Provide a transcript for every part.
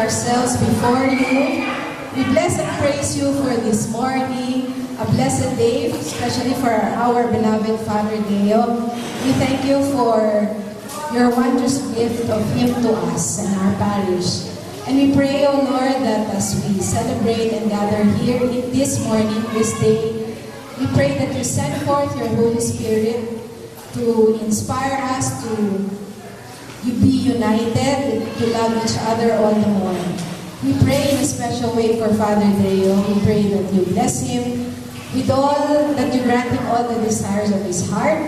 ourselves before you. We bless and praise you for this morning, a blessed day, especially for our beloved Father Deo. We thank you for your wondrous gift of him to us and our parish. And we pray, O Lord, that as we celebrate and gather here this morning, this day, we pray that you send forth your Holy Spirit to inspire us to be united, to love each other all the more. We pray in a special way for Father Deo. We pray that you bless him with all, that you grant him all the desires of his heart.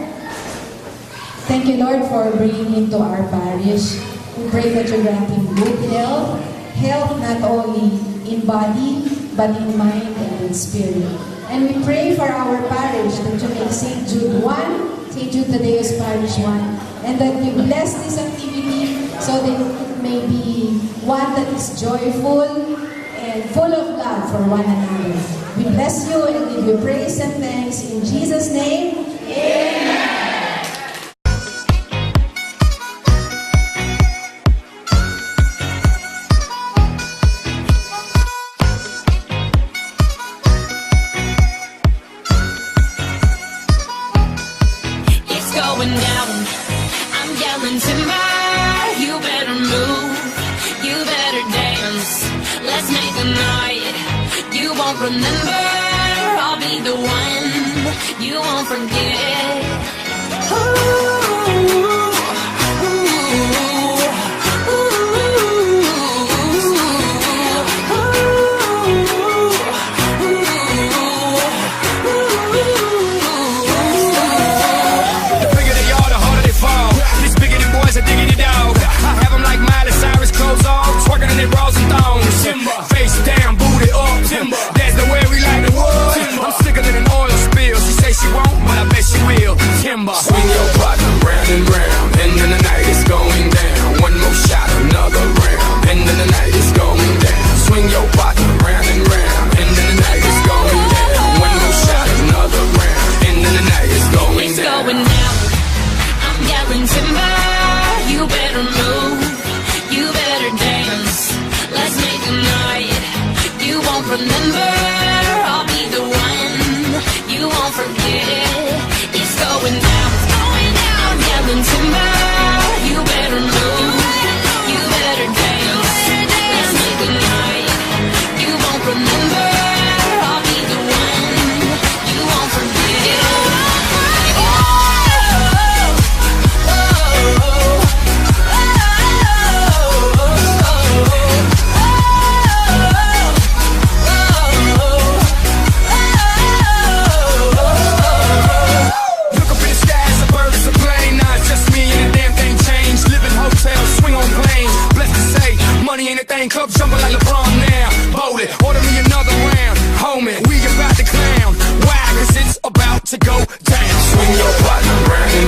Thank you, Lord, for bringing him to our parish. We pray that you grant him good health, health not only in body, but in mind and in spirit. And we pray for our parish that you make St. Jude 1, St. Jude Tadeo's Parish 1, and that you bless this activity so that it may be one that is joyful and full of love for one another. We bless you and give you praise and thanks in Jesus' name. Amen. It's going down. I'm yelling timber. You better move. You better dance. Let's make a night you won't remember. I'll be the one you won't forget. The bigger they are, the harder they fall. These bigoted boys are digging it out. I have them like Miley Cyrus, clothes off, twerking in their bras and thongs. Face down, booty up. That's the way we like the wood. I'm sicker than an oil spill. She say she won't, but I bet she will. Timber. Swing your partner round and round, and then the night is going down. One more shot, another round, and then the night is going down. Swing your partner round and round, and then the night is going down. One more shot, another round, and then the night is going It's down. going down. I'm yelling timber. You better move. You better dance. Let's make a night you won't remember. I'll be the one you won't forget. It's going down. It's going down. I'm yelling timber. You better move. You better dance. Let's make a night you won't remember. I'll be the one you won't forget. Look up in the sky, it's a bird, it's a plane. Nah, it's just me and the damn thing changed. Live in hotels, swing on planes. Blessed to say, money ain't a thing. Club jumping like LeBron now. Bowl it, order me another round. Homie, we about to clown. Why? Cause it's about to go down. Swing your partner round and